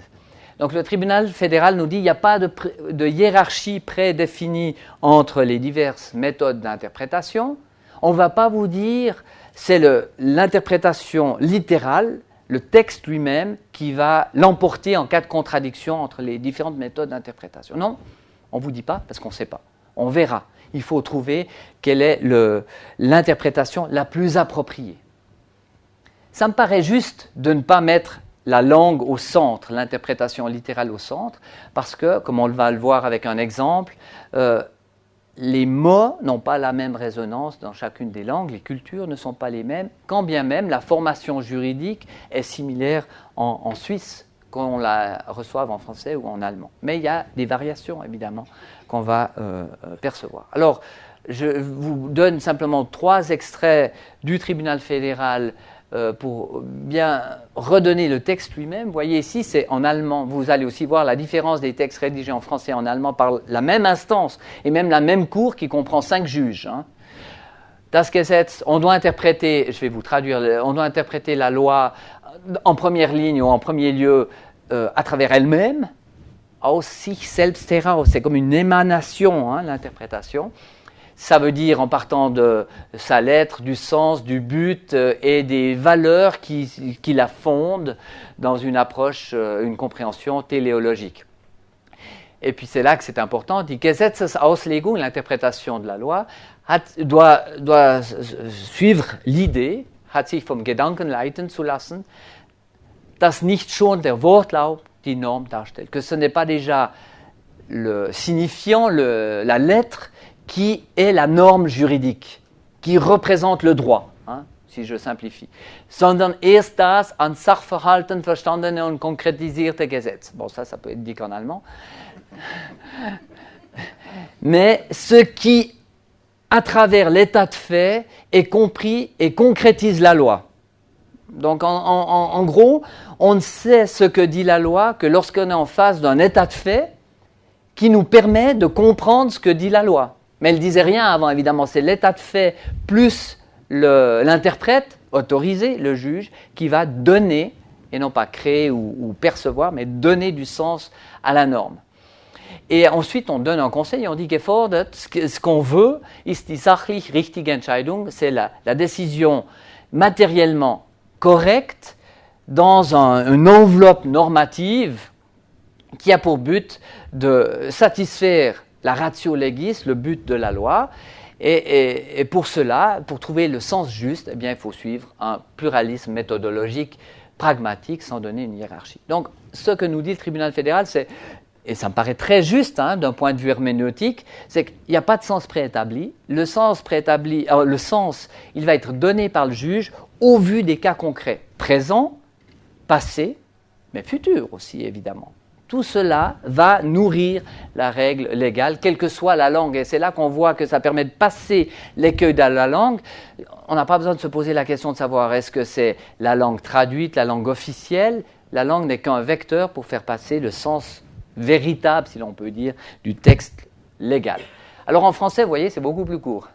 Donc le tribunal fédéral nous dit qu'il n'y a pas de hiérarchie prédéfinie entre les diverses méthodes d'interprétation. On ne va pas vous dire c'est l'interprétation littérale, le texte lui-même qui va l'emporter en cas de contradiction entre les différentes méthodes d'interprétation. Non, on ne vous dit pas parce qu'on ne sait pas. On verra. Il faut trouver quelle est l'interprétation la plus appropriée. Ça me paraît juste de ne pas mettre la langue au centre, l'interprétation littérale au centre, parce que, comme on va le voir avec un exemple, les mots n'ont pas la même résonance dans chacune des langues, les cultures ne sont pas les mêmes, quand bien même la formation juridique est similaire en Suisse, qu'on la reçoive en français ou en allemand. Mais il y a des variations, évidemment, qu'on va percevoir. Alors, je vous donne simplement 3 extraits du tribunal fédéral pour bien redonner le texte lui-même. Vous voyez ici, c'est en allemand. Vous allez aussi voir la différence des textes rédigés en français et en allemand par la même instance et même la même cour qui comprend 5 juges. Das Gesetz, on doit interpréter, je vais vous traduire, on doit interpréter la loi en première ligne ou en premier lieu à travers elle-même, aus sich selbst heraus, c'est comme une émanation, l'interprétation. Ça veut dire en partant de sa lettre, du sens, du but et des valeurs qui la fondent dans une approche, une compréhension téléologique. Et puis c'est là que c'est important, die Gesetzesauslegung, l'interprétation de la loi, doit suivre l'idée, hat sich vom Gedanken leiten zu lassen, dass nicht schon der Wortlaut die Norm darstellt, que ce n'est pas déjà le signifiant, la lettre, qui est la norme juridique, qui représente le droit, si je simplifie, sondern erst das an Sachverhalten verstandene und konkretisierte Gesetz. Bon, ça peut être dit qu'en allemand. Mais ce qui, à travers l'état de fait, est compris et concrétise la loi. Donc, en gros, on ne sait ce que dit la loi que lorsqu'on est en face d'un état de fait qui nous permet de comprendre ce que dit la loi. Mais elle ne disait rien avant, évidemment. C'est l'état de fait plus l'interprète, autorisé, le juge, qui va donner, et non pas créer ou percevoir, mais donner du sens à la norme. Et ensuite, on donne un conseil, on dit gefordert, ce qu'on veut, ist die sachlich richtige Entscheidung, c'est la décision matériellement correcte dans une enveloppe normative qui a pour but de satisfaire la ratio legis, le but de la loi, et pour cela, pour trouver le sens juste, eh bien, il faut suivre un pluralisme méthodologique pragmatique sans donner une hiérarchie. Donc, ce que nous dit le tribunal fédéral, c'est, et ça me paraît très juste d'un point de vue herméneutique, c'est qu'il n'y a pas de sens préétabli. Le sens préétabli, le sens, il va être donné par le juge au vu des cas concrets, présents, passés, mais futurs aussi, évidemment. Tout cela va nourrir la règle légale, quelle que soit la langue. Et c'est là qu'on voit que ça permet de passer l'écueil de la langue. On n'a pas besoin de se poser la question de savoir est-ce que c'est la langue traduite, la langue officielle. La langue n'est qu'un vecteur pour faire passer le sens véritable, si l'on peut dire, du texte légal. Alors en français, vous voyez, c'est beaucoup plus court.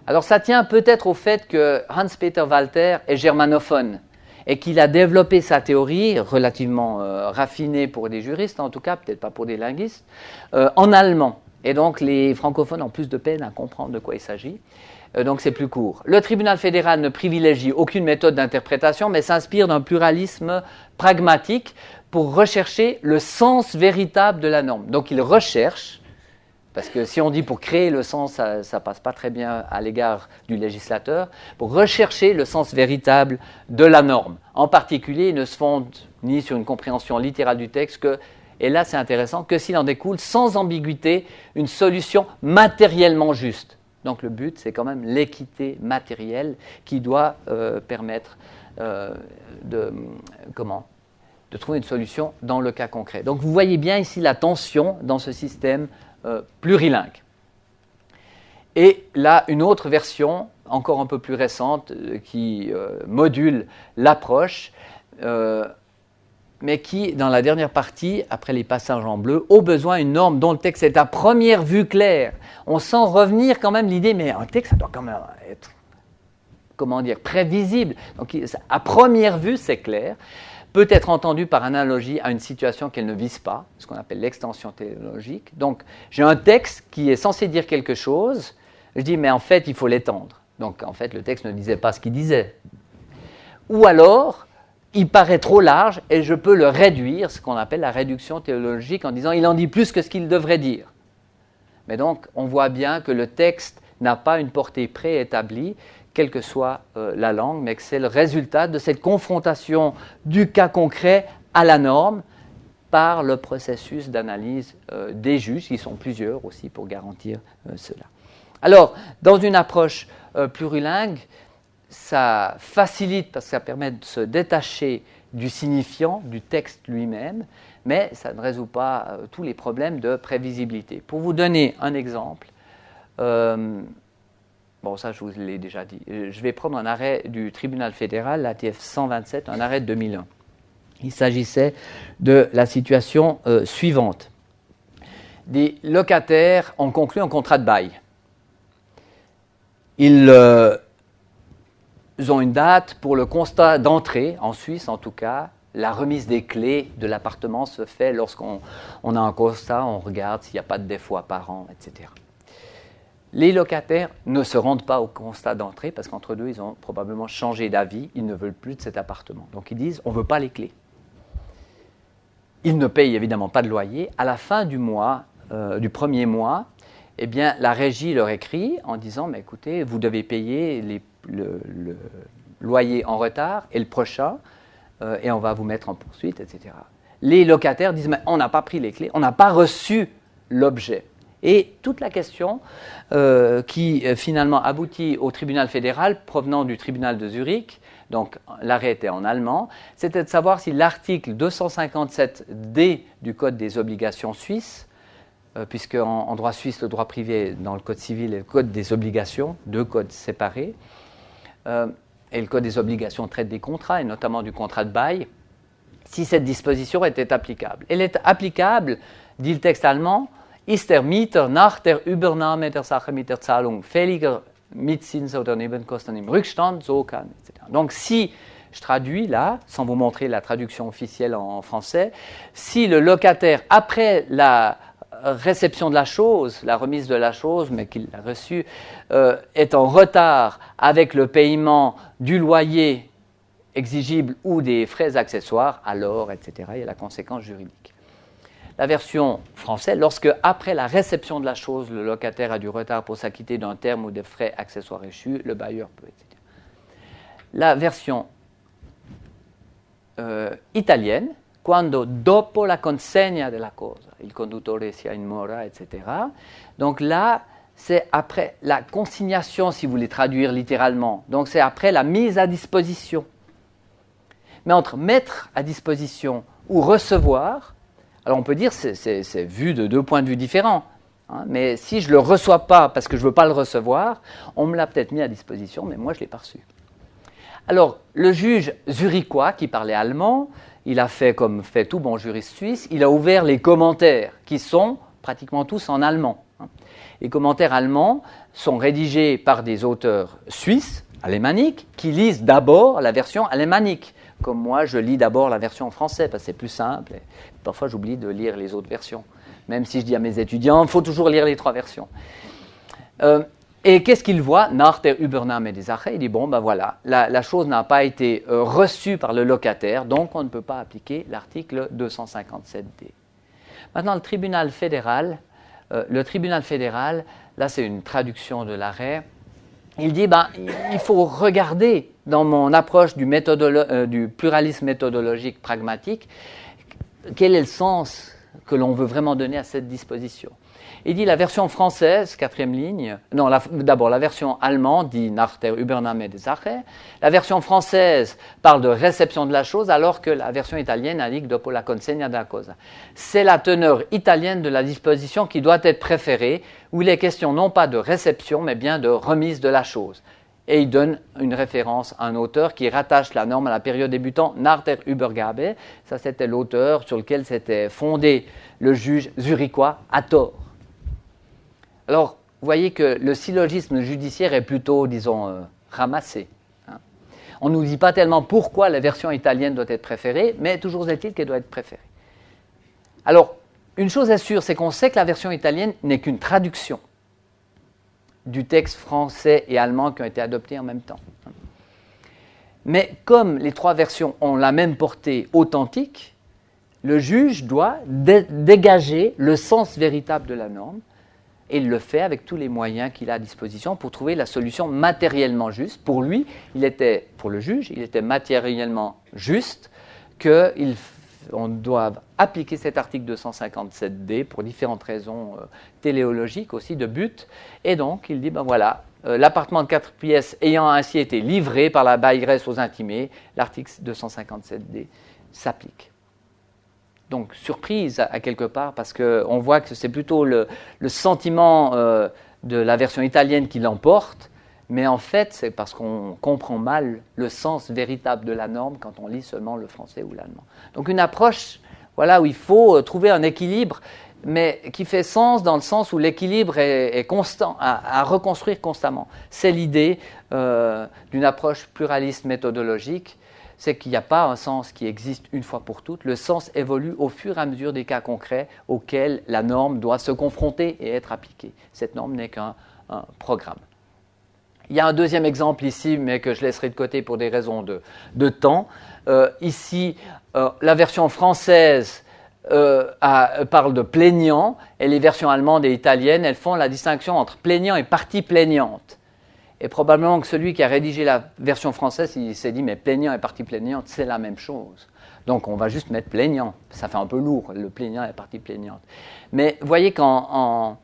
Alors ça tient peut-être au fait que Hans-Peter Walter est germanophone et qu'il a développé sa théorie, relativement raffinée pour des juristes, en tout cas, peut-être pas pour des linguistes, en allemand. Et donc les francophones ont plus de peine à comprendre de quoi il s'agit. Donc c'est plus court. Le tribunal fédéral ne privilégie aucune méthode d'interprétation, mais s'inspire d'un pluralisme pragmatique pour rechercher le sens véritable de la norme. Donc il recherche, parce que si on dit pour créer le sens, ça ne passe pas très bien à l'égard du législateur, pour rechercher le sens véritable de la norme. En particulier, il ne se fonde ni sur une compréhension littérale du texte que, et là c'est intéressant, que s'il en découle sans ambiguïté une solution matériellement juste. Donc le but, c'est quand même l'équité matérielle qui doit permettre de trouver une solution dans le cas concret. Donc vous voyez bien ici la tension dans ce système plurilingue. Et là, une autre version, encore un peu plus récente, qui module l'approche, mais qui, dans la dernière partie, après les passages en bleu, au besoin une norme dont le texte est à première vue clair. On sent revenir quand même l'idée, mais un texte, ça doit quand même être, prévisible. Donc, à première vue, c'est clair. Peut être entendu par analogie à une situation qu'elle ne vise pas, ce qu'on appelle l'extension téléologique. Donc, j'ai un texte qui est censé dire quelque chose, je dis, mais en fait, il faut l'étendre. Donc, en fait, le texte ne disait pas ce qu'il disait. Ou alors, il paraît trop large et je peux le réduire, ce qu'on appelle la réduction théologique, en disant il en dit plus que ce qu'il devrait dire. Mais donc, on voit bien que le texte n'a pas une portée préétablie, quelle que soit la langue, mais que c'est le résultat de cette confrontation du cas concret à la norme par le processus d'analyse des juges, qui sont plusieurs aussi pour garantir cela. Alors, dans une approche plurilingue, ça facilite parce que ça permet de se détacher du signifiant, du texte lui-même, mais ça ne résout pas tous les problèmes de prévisibilité. Pour vous donner un exemple, bon ça je vous l'ai déjà dit, je vais prendre un arrêt du tribunal fédéral, l'ATF 127, un arrêt de 2001. Il s'agissait de la situation suivante. Des locataires ont conclu un contrat de bail. Ils ont une date pour le constat d'entrée, en Suisse en tout cas. La remise des clés de l'appartement se fait lorsqu'on a un constat, on regarde s'il n'y a pas de défaut apparent, etc. Les locataires ne se rendent pas au constat d'entrée parce qu'entre deux, ils ont probablement changé d'avis, ils ne veulent plus de cet appartement. Donc ils disent, on ne veut pas les clés. Ils ne payent évidemment pas de loyer. À la fin du mois, du premier mois, eh bien, la régie leur écrit en disant, mais écoutez, vous devez payer le loyer en retard et le prochain, et on va vous mettre en poursuite, etc. Les locataires disent, mais on n'a pas pris les clés, on n'a pas reçu l'objet. Et toute la question qui finalement aboutit au tribunal fédéral provenant du tribunal de Zurich, donc l'arrêt était en allemand, c'était de savoir si l'article 257D du Code des obligations suisses, puisque en droit suisse, le droit privé dans le Code civil et le Code des obligations, deux codes séparés, et le Code des obligations traite des contrats, et notamment du contrat de bail, si cette disposition était applicable. Elle est applicable, dit le texte allemand, ist der Mieter nach der Übernahme der Sache mit der Zahlung fälliger Mietzins oder Nebenkosten im Rückstand, so kann, etc. Donc si, je traduis là, sans vous montrer la traduction officielle en français, si le locataire, après la réception de la chose, la remise de la chose, mais qu'il l'a reçue, est en retard avec le paiement du loyer exigible ou des frais accessoires, alors, etc., il y a la conséquence juridique. La version française, lorsque, après la réception de la chose, le locataire a du retard pour s'acquitter d'un terme ou des frais accessoires échus, le bailleur peut, etc. La version italienne, quando dopo la consegna della cosa, il conduttore sia in mora, etc. Donc là, c'est après la consignation, si vous voulez traduire littéralement. Donc c'est après la mise à disposition. Mais entre mettre à disposition ou recevoir, alors on peut dire que c'est vu de deux points de vue différents. Hein, mais si je ne le reçois pas parce que je ne veux pas le recevoir, on me l'a peut-être mis à disposition, mais moi je ne l'ai pas reçu. Alors, le juge zurichois, qui parlait allemand, il a fait comme fait tout bon juriste suisse, il a ouvert les commentaires, qui sont pratiquement tous en allemand. Les commentaires allemands sont rédigés par des auteurs suisses, alémaniques, qui lisent d'abord la version alémanique. Comme moi, je lis d'abord la version française, parce que c'est plus simple. Et parfois, j'oublie de lire les autres versions. Même si je dis à mes étudiants, il faut toujours lire les trois versions. Et qu'est-ce qu'il voit? Nach der Übernahme des Sache, il dit, bon, ben voilà, la chose n'a pas été reçue par le locataire, donc on ne peut pas appliquer l'article 257D. Maintenant, le tribunal fédéral, là c'est une traduction de l'arrêt, il dit, ben, il faut regarder dans mon approche du pluralisme méthodologique pragmatique, quel est le sens que l'on veut vraiment donner à cette disposition. Il dit la version française, quatrième ligne, non, d'abord la version allemande dit nach der Übernahme des Sache, la version française parle de réception de la chose, alors que la version italienne indique dopo la consegna della cosa. C'est la teneur italienne de la disposition qui doit être préférée, où il est question non pas de réception, mais bien de remise de la chose. Et il donne une référence à un auteur qui rattache la norme à la période débutant, nach der Übergabe. Ça, c'était l'auteur sur lequel s'était fondé le juge zurichois à tort. Alors, vous voyez que le syllogisme judiciaire est plutôt, disons, ramassé. Hein. On ne nous dit pas tellement pourquoi la version italienne doit être préférée, mais toujours est-il qu'elle doit être préférée. Alors, une chose est sûre, c'est qu'on sait que la version italienne n'est qu'une traduction du texte français et allemand qui ont été adoptés en même temps. Mais comme les trois versions ont la même portée authentique, le juge doit dégager le sens véritable de la norme, et il le fait avec tous les moyens qu'il a à disposition pour trouver la solution matériellement juste. Pour lui, pour le juge, il était matériellement juste qu'on doive appliquer cet article 257D pour différentes raisons téléologiques aussi, de but. Et donc, il dit, ben voilà, l'appartement de 4 pièces ayant ainsi été livré par la bailleresse aux intimés, l'article 257D s'applique. Donc, surprise à quelque part, parce qu'on voit que c'est plutôt le sentiment de la version italienne qui l'emporte, mais en fait, c'est parce qu'on comprend mal le sens véritable de la norme quand on lit seulement le français ou l'allemand. Donc, une approche voilà, où il faut trouver un équilibre, mais qui fait sens dans le sens où l'équilibre est constant, à reconstruire constamment. C'est l'idée d'une approche pluraliste méthodologique, c'est qu'il n'y a pas un sens qui existe une fois pour toutes. Le sens évolue au fur et à mesure des cas concrets auxquels la norme doit se confronter et être appliquée. Cette norme n'est qu'un programme. Il y a un deuxième exemple ici, mais que je laisserai de côté pour des raisons de temps. Ici, la version française parle de plaignant, et les versions allemandes et italiennes, elles font la distinction entre plaignant et partie plaignante. Et probablement que celui qui a rédigé la version française, il s'est dit, mais plaignant et partie plaignante, c'est la même chose. Donc on va juste mettre plaignant. Ça fait un peu lourd, le plaignant et partie plaignante. Mais vous voyez qu'en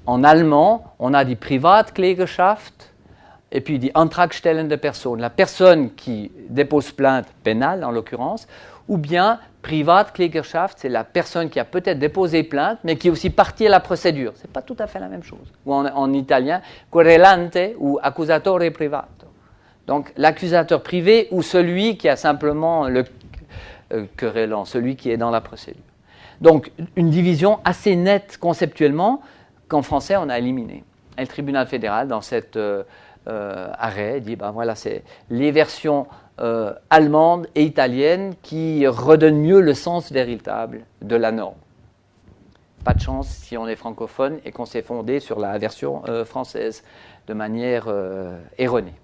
allemand, on a dit Privatklägerschaft, et puis il dit Antragstellende Person, la personne qui dépose plainte pénale en l'occurrence, ou bien Privatklägerschaft, c'est la personne qui a peut-être déposé plainte, mais qui est aussi partie à la procédure. Ce n'est pas tout à fait la même chose. Ou en italien, querellante ou accusatore privato. Donc l'accusateur privé ou celui qui a simplement le querellant, celui qui est dans la procédure. Donc une division assez nette conceptuellement qu'en français on a éliminée. Et le tribunal fédéral, dans cet arrêt, dit ben voilà, c'est les versions allemande et italienne qui redonnent mieux le sens véritable de la norme. Pas de chance si on est francophone et qu'on s'est fondé sur la version française de manière erronée.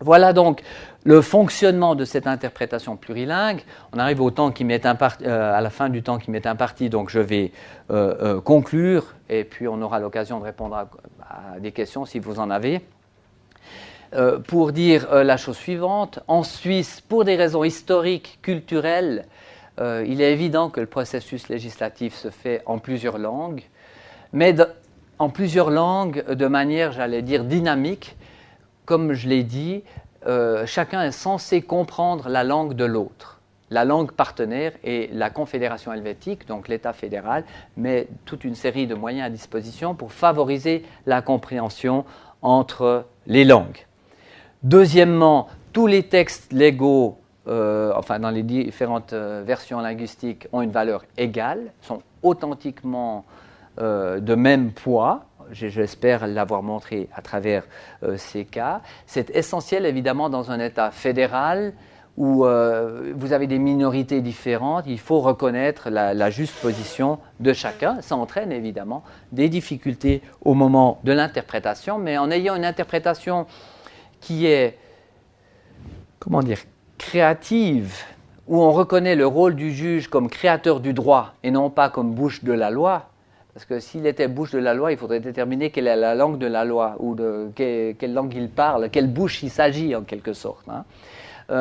Voilà donc le fonctionnement de cette interprétation plurilingue. On arrive au temps qui m'est à la fin du temps qui m'est imparti, donc je vais conclure et puis on aura l'occasion de répondre à des questions si vous en avez. Pour dire la chose suivante, en Suisse, pour des raisons historiques, culturelles, il est évident que le processus législatif se fait en plusieurs langues, mais en plusieurs langues de manière, j'allais dire, dynamique. Comme je l'ai dit, chacun est censé comprendre la langue de l'autre. La langue partenaire et la Confédération helvétique, donc l'État fédéral, met toute une série de moyens à disposition pour favoriser la compréhension entre les langues. Deuxièmement, tous les textes légaux, dans les différentes versions linguistiques, ont une valeur égale, sont authentiquement de même poids. J'espère l'avoir montré à travers ces cas. C'est essentiel, évidemment, dans un État fédéral où vous avez des minorités différentes. Il faut reconnaître la juste position de chacun. Ça entraîne, évidemment, des difficultés au moment de l'interprétation, mais en ayant une interprétation qui est, créative, où on reconnaît le rôle du juge comme créateur du droit et non pas comme bouche de la loi, parce que s'il était bouche de la loi, il faudrait déterminer quelle est la langue de la loi, ou quelle langue il parle, quelle bouche il s'agit en quelque sorte.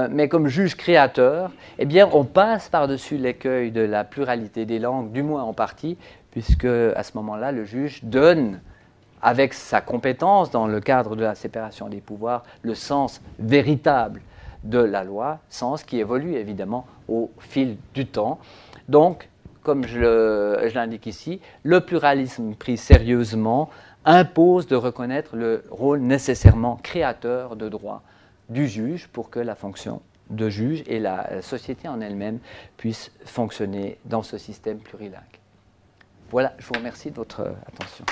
Mais comme juge créateur, eh bien, on passe par-dessus l'écueil de la pluralité des langues, du moins en partie, puisque à ce moment-là, le juge donne, avec sa compétence dans le cadre de la séparation des pouvoirs, le sens véritable de la loi, sens qui évolue évidemment au fil du temps. Donc, comme je l'indique ici, le pluralisme pris sérieusement impose de reconnaître le rôle nécessairement créateur de droit du juge pour que la fonction de juge et la société en elle-même puissent fonctionner dans ce système plurilingue. Voilà, je vous remercie de votre attention.